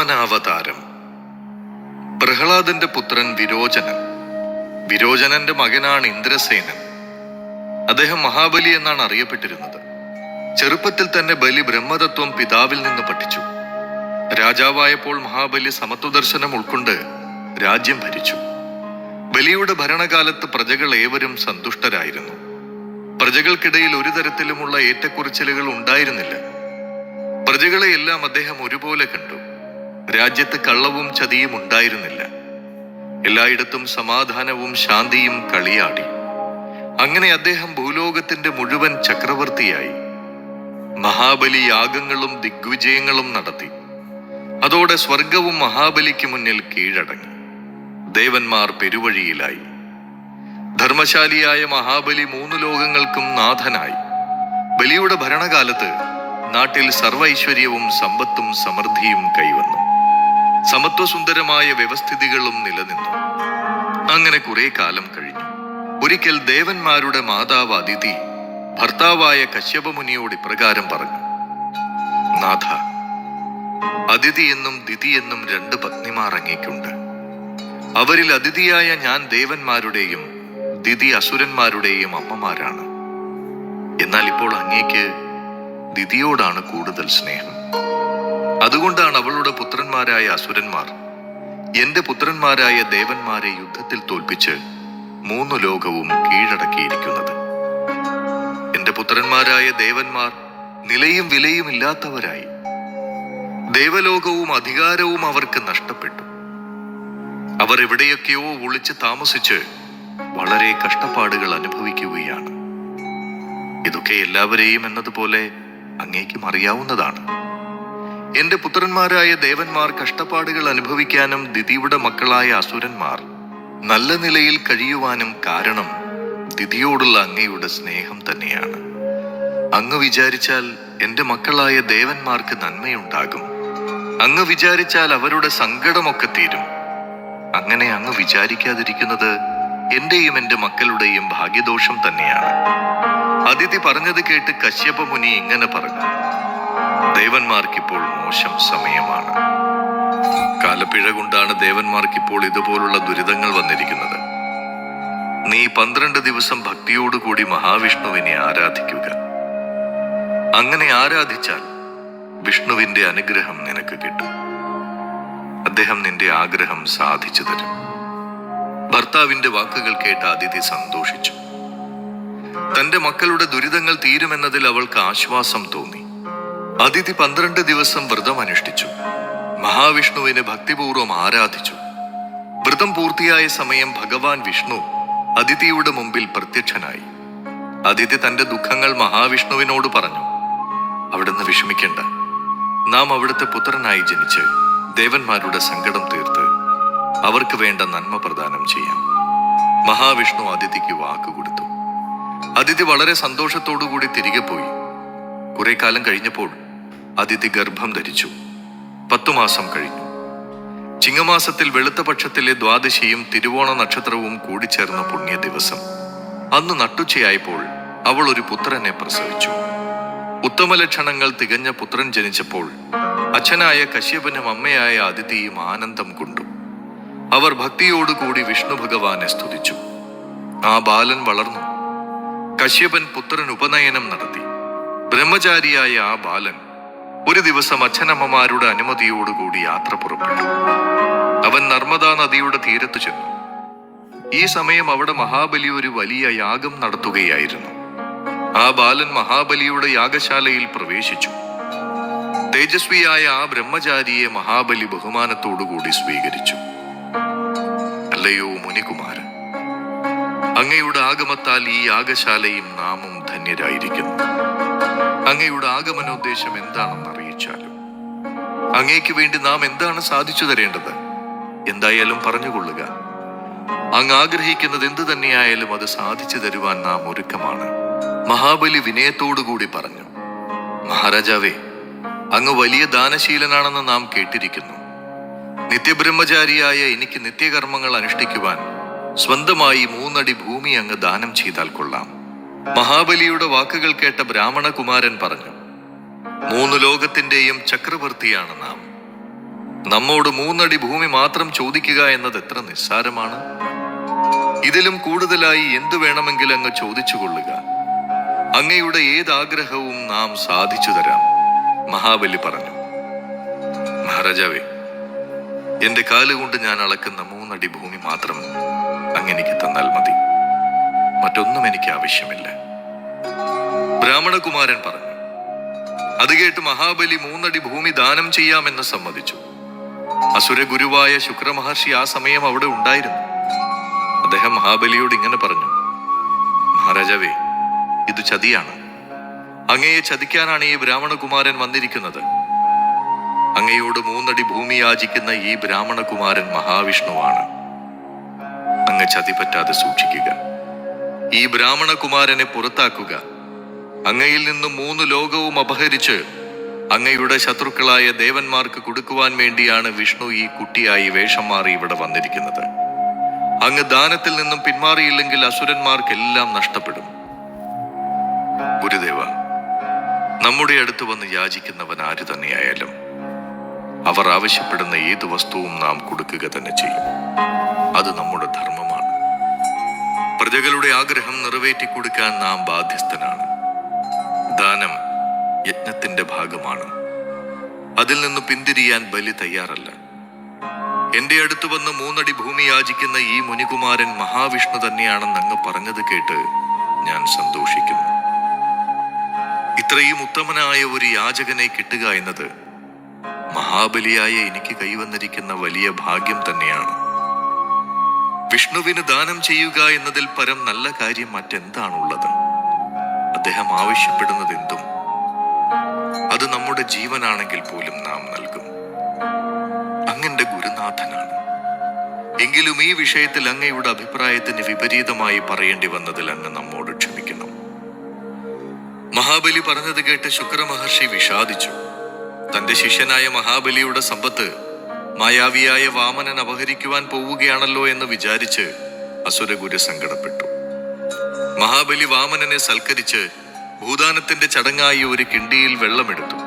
വാമനാവതാരം. പ്രഹ്ലാദന്റെ പുത്രൻ വിരോചനൻ. വിരോചനന്റെ മകനാണ് ഇന്ദ്രസേനൻ. അദ്ദേഹം മഹാബലി എന്നാണ് അറിയപ്പെട്ടിരുന്നത്. ചെറുപ്പത്തിൽ തന്നെ ബലി ബ്രഹ്മതത്വം പിതാവിൽ നിന്ന് പഠിച്ചു. രാജാവായപ്പോൾ മഹാബലി സമത്വദർശനം ഉൾക്കൊണ്ട് രാജ്യം ഭരിച്ചു. ബലിയുടെ ഭരണകാലത്ത് പ്രജകൾ ഏവരും സന്തുഷ്ടരായിരുന്നു. പ്രജകൾക്കിടയിൽ ഒരു തരത്തിലുമുള്ള ഏറ്റക്കുറച്ചിലുകൾ ഉണ്ടായിരുന്നില്ല. പ്രജകളെയെല്ലാം അദ്ദേഹം ഒരുപോലെ കണ്ടു. രാജ്യത്ത് കള്ളവും ചതിയും ഉണ്ടായിരുന്നില്ല. എല്ലായിടത്തും സമാധാനവും ശാന്തിയും കളിയാടി. അങ്ങനെ അദ്ദേഹം ഭൂലോകത്തിന്റെ മുഴുവൻ ചക്രവർത്തിയായി. മഹാബലി യാഗങ്ങളും ദിഗ്വിജയങ്ങളും നടത്തി. അതോടെ സ്വർഗവും മഹാബലിക്ക് മുന്നിൽ കീഴടങ്ങി. ദേവന്മാർ പെരുവഴിയിലായി. ധർമ്മശാലിയായ മഹാബലി 3 ലോകങ്ങൾക്കും നാഥനായി. ബലിയുടെ ഭരണകാലത്ത് നാട്ടിൽ സർവൈശ്വര്യവും സമ്പത്തും സമൃദ്ധിയും കൈവന്നു. സമത്വസുന്ദരമായ വ്യവസ്ഥിതികളും നിലനിന്നു. അങ്ങനെ കുറെ കാലം കഴിഞ്ഞു. ഒരിക്കൽ ദേവന്മാരുടെ മാതാവ് അദിതി ഭർത്താവായ കശ്യപമുനിയോട് ഇപ്രകാരം പറഞ്ഞു: നാഥ, അദിതി എന്നും ദിതി എന്നും 2 പത്നിമാർ അങ്ങേക്കുണ്ട്. അവരിൽ അതിഥിയായ ഞാൻ ദേവന്മാരുടെയും ദിതി അസുരന്മാരുടെയും അമ്മമാരാണ്. എന്നാൽ ഇപ്പോൾ അങ്ങേക്ക് ദിതിയോടാണ് കൂടുതൽ സ്നേഹം. അതുകൊണ്ടാണ് അവളുടെ പുത്രന്മാരായ അസുരന്മാർ എന്റെ പുത്രന്മാരായ ദേവന്മാരെ യുദ്ധത്തിൽ തോൽപ്പിച്ച് 3 ലോകവും കീഴടക്കിയിരിക്കുന്നത്. എന്റെ പുത്രന്മാരായ ദേവന്മാർ നിലയും വിലയും ഇല്ലാത്തവരായി. ദേവലോകവും അധികാരവും അവർക്ക് നഷ്ടപ്പെട്ടു. അവർ എവിടെയൊക്കെയോ ഒളിച്ച് താമസിച്ച് വളരെ കഷ്ടപ്പാടുകൾ അനുഭവിക്കുകയാണ്. ഇതൊക്കെ എല്ലാവരെയും എന്നതുപോലെ അങ്ങേക്കും അറിയാവുന്നതാണ്. എന്റെ പുത്രന്മാരായ ദേവന്മാർ കഷ്ടപ്പാടുകൾ അനുഭവിക്കാനും ദിതിയുടെ മക്കളായ അസുരന്മാർ നല്ല നിലയിൽ കഴിയുവാനും കാരണം ദിതിയോടുള്ള അങ്ങയുടെ സ്നേഹം തന്നെയാണ്. അങ്ങ് വിചാരിച്ചാൽ എന്റെ മക്കളായ ദേവന്മാർക്ക് നന്മയുണ്ടാകും. അങ്ങ് വിചാരിച്ചാൽ അവരുടെ സങ്കടമൊക്കെ തീരും. അങ്ങനെ അങ്ങ് വിചാരിക്കാതിരിക്കുന്നത് എന്റെയും എന്റെ മക്കളുടെയും ഭാഗ്യദോഷം തന്നെയാണ്. അദിതി പറഞ്ഞത് കേട്ട് കശ്യപമുനി ഇങ്ങനെ പറഞ്ഞു: ദേവന്മാർക്കിപ്പോൾ മോശം സമയമാണ്. കാലപ്പിഴ കൊണ്ടാണ് ദേവന്മാർക്കിപ്പോൾ ഇതുപോലുള്ള ദുരിതങ്ങൾ വന്നിരിക്കുന്നത്. നീ 12 ദിവസം ഭക്തിയോടുകൂടി മഹാവിഷ്ണുവിനെ ആരാധിക്കുക. അങ്ങനെ ആരാധിച്ചാൽ വിഷ്ണുവിന്റെ അനുഗ്രഹം നിനക്ക് കിട്ടും. അദ്ദേഹം നിന്റെ ആഗ്രഹം സാധിച്ചു തരും. ഭർത്താവിന്റെ വാക്കുകൾ കേട്ട അദിതി സന്തോഷിച്ചു. തന്റെ മക്കളുടെ ദുരിതങ്ങൾ തീരുമെന്നതിൽ അവൾക്ക് ആശ്വാസം തോന്നി. അദിതി 12 ദിവസം വ്രതം അനുഷ്ഠിച്ചു. മഹാവിഷ്ണുവിനെ ഭക്തിപൂർവ്വം ആരാധിച്ചു. വ്രതം പൂർത്തിയായ സമയം ഭഗവാൻ വിഷ്ണു അദിതിയുടെ മുമ്പിൽ പ്രത്യക്ഷനായി. അദിതി തന്റെ ദുഃഖങ്ങൾ മഹാവിഷ്ണുവിനോട് പറഞ്ഞു: അവിടുന്ന് വിഷമിക്കേണ്ട. നാം അവിടുത്തെ പുത്രനായി ജനിച്ച് ദേവന്മാരുടെ സങ്കടം തീർത്ത് അവർക്ക് വേണ്ട നന്മ പ്രദാനം ചെയ്യാം. മഹാവിഷ്ണു അദിതിക്ക് വാക്കുകൊടുത്തു. അദിതി വളരെ സന്തോഷത്തോടുകൂടി തിരികെ പോയി. കുറെ കാലം കഴിഞ്ഞപ്പോൾ അദിതി ഗർഭം ധരിച്ചു. 10 മാസം കഴിഞ്ഞു. ചിങ്ങമാസത്തിൽ വെളുത്ത പക്ഷത്തിലെ ദ്വാദശിയും തിരുവോണ നക്ഷത്രവും കൂടിച്ചേർന്ന പുണ്യ ദിവസം. അന്ന് നട്ടുച്ചയായപ്പോൾ അവൾ ഒരു പുത്രനെ പ്രസവിച്ചു. ഉത്തമ ലക്ഷണങ്ങൾ തികഞ്ഞ പുത്രൻ ജനിച്ചപ്പോൾ അച്ഛനായ കശ്യപനും അമ്മയായ അദിതിയും ആനന്ദം കൊണ്ടു. അവർ ഭക്തിയോടുകൂടി വിഷ്ണു ഭഗവാനെ സ്തുതിച്ചു. ആ ബാലൻ വളർന്നു. കശ്യപൻ പുത്രൻ ഉപനയനം നടത്തി. ബ്രഹ്മചാരിയായ ആ ബാലൻ ഒരു ദിവസം അച്ഛനമ്മമാരുടെ അനുമതിയോടുകൂടി യാത്ര പുറപ്പെട്ടു. അവൻ നർമ്മദാ നദിയുടെ തീരത്തു ചെന്നു. ഈ സമയം അവിടെ മഹാബലി ഒരു വലിയ യാഗം നടത്തുകയായിരുന്നു. ആ ബാലൻ മഹാബലിയുടെ യാഗശാലയിൽ പ്രവേശിച്ചു. തേജസ്വിയായ ആ ബ്രഹ്മചാരിയെ മഹാബലി ബഹുമാനത്തോടുകൂടി സ്വീകരിച്ചു. അല്ലയോ മുനികുമാരൻ, അങ്ങയുടെ ആഗമത്താൽ ഈ യാഗശാലയും നാമും ധന്യരായിരിക്കുന്നു. അങ്ങയുടെ ആഗമനോദ്ദേശം എന്താണെന്ന് അറിയിച്ചാലും അങ്ങേക്ക് വേണ്ടി നാം എന്താണ് സാധിച്ചു തരേണ്ടത്? എന്തായാലും പറഞ്ഞുകൊള്ളുക. അങ്ങ് ആഗ്രഹിക്കുന്നത് എന്തു തന്നെയായാലും അത് സാധിച്ചു തരുവാൻ നാം ഒരുക്കമാണ്. മഹാബലി വിനയത്തോടുകൂടി പറഞ്ഞു: മഹാരാജാവേ, അങ്ങ് വലിയ ദാനശീലനാണെന്ന് നാം കേട്ടിരിക്കുന്നു. നിത്യബ്രഹ്മചാരിയായ എനിക്ക് നിത്യകർമ്മങ്ങൾ അനുഷ്ഠിക്കുവാൻ സ്വന്തമായി 3 അടി ഭൂമി അങ്ങ് ദാനം ചെയ്താൽ കൊള്ളാം. മഹാബലിയുടെ വാക്കുകൾ കേട്ട ബ്രാഹ്മണകുമാരൻ പറഞ്ഞു: 3 ലോകത്തിന്റെയും ചക്രവർത്തിയാണ് നാം. നമ്മോട് 3 അടി ഭൂമി മാത്രം ചോദിക്കുക എന്നത് എത്ര നിസ്സാരമാണ്. ഇതിലും കൂടുതലായി എന്തു വേണമെങ്കിലും അങ്ങ് ചോദിച്ചു കൊള്ളുക. അങ്ങയുടെ ഏതാഗ്രഹവും നാം സാധിച്ചു തരാം. മഹാബലി പറഞ്ഞു. മഹാരാജാവേ, എന്റെ കാലുകൊണ്ട് ഞാൻ അളക്കുന്ന 3 അടി ഭൂമി മാത്രം അങ്ങെനിക്ക് തന്നാൽ മതി. മറ്റൊന്നും എനിക്ക് ആവശ്യമില്ല. ബ്രാഹ്മണകുമാരൻ പറഞ്ഞു. അത് കേട്ട് മഹാബലി 3 അടി ഭൂമി ദാനം ചെയ്യാമെന്ന് സമ്മതിച്ചു. അസുര ഗുരുവായ ശുക്രമഹർഷി ആ സമയം അവിടെ ഉണ്ടായിരുന്നു. അദ്ദേഹം മഹാബലിയോട് ഇങ്ങനെ പറഞ്ഞു. മഹാരാജാവേ, ഇത് ചതിയാണ്. അങ്ങയെ ചതിക്കാനാണ് ഈ ബ്രാഹ്മണകുമാരൻ വന്നിരിക്കുന്നത്. അങ്ങയോട് 3 അടി ഭൂമി യാചിക്കുന്ന ഈ ബ്രാഹ്മണകുമാരൻ മഹാവിഷ്ണുവാണ്. അങ്ങ് ചതി പറ്റാതെ സൂക്ഷിക്കുക. ഈ ബ്രാഹ്മണകുമാരനെ പുറത്താക്കുക. അങ്ങയിൽ നിന്നും 3 ലോകവും അപഹരിച്ച് അങ്ങയുടെ ശത്രുക്കളായ ദേവന്മാർക്ക് കൊടുക്കുവാൻ വേണ്ടിയാണ് വിഷ്ണു ഈ കുട്ടിയായി വേഷം മാറി ഇവിടെ വന്നിരിക്കുന്നത്. അങ്ങ് ദാനത്തിൽ നിന്നും പിന്മാറിയില്ലെങ്കിൽ അസുരന്മാർക്കെല്ലാം നഷ്ടപ്പെടും. ഗുരുദേവ, നമ്മുടെ അടുത്ത് വന്ന് യാചിക്കുന്നവൻ ആര് തന്നെയായാലും അവർ ആവശ്യപ്പെടുന്ന ഏത് വസ്തുവും നാം കൊടുക്കുക തന്നെ ചെയ്യും. അത് നമ്മുടെ ധർമ്മമാണ്. പ്രജകളുടെ ആഗ്രഹം നിറവേറ്റി കൊടുക്കാൻ നാം ബാധ്യസ്ഥനാണ്. ദാനം യജ്ഞത്തിന്റെ ഭാഗമാണ്. അതിൽ നിന്ന് പിന്തിരിയാൻ ബലി തയ്യാറല്ല. എന്റെ അടുത്ത് വന്ന് 3 അടി ഭൂമി യാചിക്കുന്ന ഈ മുനികുമാരൻ മഹാവിഷ്ണു തന്നെയാണെന്ന് അങ്ങ് പറഞ്ഞത് കേട്ട് ഞാൻ സന്തോഷിക്കുന്നു. ഇത്രയും ഉത്തമനായ ഒരു യാചകനെ കിട്ടുക എന്നത് മഹാബലിയായ എനിക്ക് കൈവന്നിരിക്കുന്ന വലിയ ഭാഗ്യം തന്നെയാണ്. വിഷ്ണുവിന് ദാനം ചെയ്യുക എന്നതിൽ പരം നല്ല കാര്യം മറ്റെന്താണുള്ളത്? അദ്ദേഹം ആവശ്യപ്പെടുന്നത് എന്തും, അത് നമ്മുടെ ജീവനാണെങ്കിൽ പോലും നാം നൽകും. അങ്ങന്റെ ഗുരുനാഥനാണ്. എങ്കിലും ഈ വിഷയത്തിൽ അങ്ങയുടെ അഭിപ്രായത്തിന് വിപരീതമായി പറയേണ്ടി വന്നതിൽ അങ്ങ് നമ്മോട് ക്ഷമിക്കണം. മഹാബലി പറഞ്ഞത് കേട്ട് ശുക്രമഹർഷി വിഷാദിച്ചു. തന്റെ ശിഷ്യനായ മഹാബലിയുടെ സമ്പത്ത് മായാവിയായ വാമനൻ അപഹരിക്കുവാൻ പോവുകയാണല്ലോ എന്ന് വിചാരിച്ച് അസുരഗുരു സങ്കടപ്പെട്ടു. മഹാബലി വാമനനെ സൽക്കരിച്ച് ഭൂദാനത്തിന്റെ ചടങ്ങായി ഒരു കിണ്ടിയിൽ വെള്ളമെടുത്തു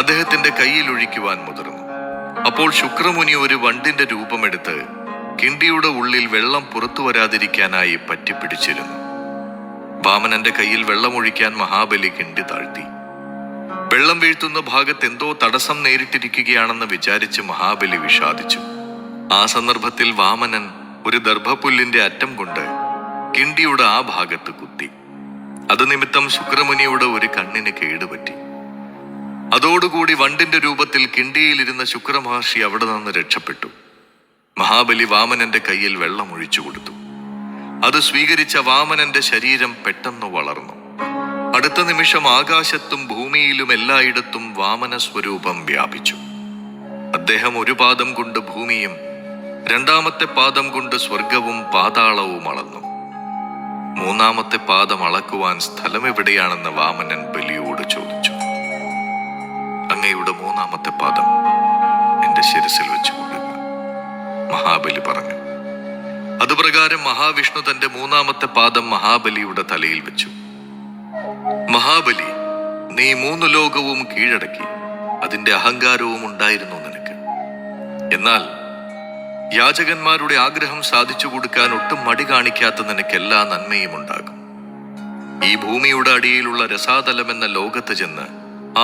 അദ്ദേഹത്തിന്റെ കയ്യിൽ ഒഴിക്കുവാൻ മുതിർന്നു. അപ്പോൾ ശുക്രമുനി ഒരു വണ്ടിന്റെ രൂപമെടുത്ത് കിണ്ടിയുടെ ഉള്ളിൽ വെള്ളം പുറത്തു വരാതിരിക്കാനായി പറ്റിപ്പിടിച്ചിരുന്നു. വാമനന്റെ കയ്യിൽ വെള്ളമൊഴിക്കാൻ മഹാബലി കിണ്ടി താഴ്ത്തി. വെള്ളം വീഴ്ത്തുന്ന ഭാഗത്ത് എന്തോ തടസ്സം നേരിട്ടിരിക്കുകയാണെന്ന് വിചാരിച്ച് മഹാബലി വിഷാദിച്ചു. ആ സന്ദർഭത്തിൽ വാമനൻ ഒരു ദർഭപ്പുല്ലിന്റെ അറ്റം കൊണ്ട് കിണ്ടിയുടെ ആ ഭാഗത്ത് കുത്തി. അത് നിമിത്തം ശുക്രമുനിയുടെ ഒരു കണ്ണിന് കേടുപറ്റി. അതോടുകൂടി വണ്ടിന്റെ രൂപത്തിൽ കിണ്ടിയിലിരുന്ന ശുക്രമഹർഷി അവിടെ നിന്ന് രക്ഷപ്പെട്ടു. മഹാബലി വാമനന്റെ കയ്യിൽ വെള്ളം ഒഴിച്ചു കൊടുത്തു. അത് സ്വീകരിച്ച വാമനന്റെ ശരീരം പെട്ടെന്ന് വളർന്നു. അടുത്ത നിമിഷം ആകാശത്തും ഭൂമിയിലും എല്ലായിടത്തും വാമന സ്വരൂപം വ്യാപിച്ചു. അദ്ദേഹം ഒരു പാദം കൊണ്ട് ഭൂമിയും 2ാമത്തെ പാദം കൊണ്ട് സ്വർഗവും പാതാളവും അളന്നു. 3ാമത്തെ പാദം അളക്കുവാൻ സ്ഥലം എവിടെയാണെന്ന് വാമനൻ ബലിയോട് ചോദിച്ചു. അങ്ങയുടെ 3ാമത്തെ പാദം എന്റെ ശിരസിൽ വെച്ചു കൊള്ളുക, മഹാബലി പറഞ്ഞു. അതുപ്രകാരം മഹാവിഷ്ണു തന്റെ 3ാമത്തെ പാദം മഹാബലിയുടെ തലയിൽ വെച്ചു. മഹാബലി, നീ 3 ലോകവും കീഴടക്കി. അതിന്റെ അഹങ്കാരവും ഉണ്ടായിരുന്നു നിനക്ക്. എന്നാൽ യാചകന്മാരുടെ ആഗ്രഹം സാധിച്ചു കൊടുക്കാൻ ഒട്ടും മടി കാണിക്കാത്ത നിനക്ക് എല്ലാ നന്മയും ഉണ്ടാകും. ഈ ഭൂമിയുടെ അടിയിലുള്ള രസാതലം എന്ന ലോകത്ത് ചെന്ന്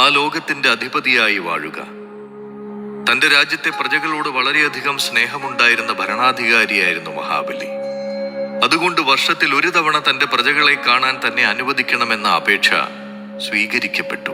ആ ലോകത്തിന്റെ അധിപതിയായി വാഴുക. തന്റെ രാജ്യത്തെ പ്രജകളോട് വളരെയധികം സ്നേഹമുണ്ടായിരുന്ന ഭരണാധികാരിയായിരുന്നു മഹാബലി. അതുകൊണ്ട് വർഷത്തിൽ 1 തവണ തന്റെ പ്രജകളെ കാണാൻ തന്നെ അനുവദിക്കണമെന്ന അപേക്ഷ സ്വീകരിക്കപ്പെട്ടു.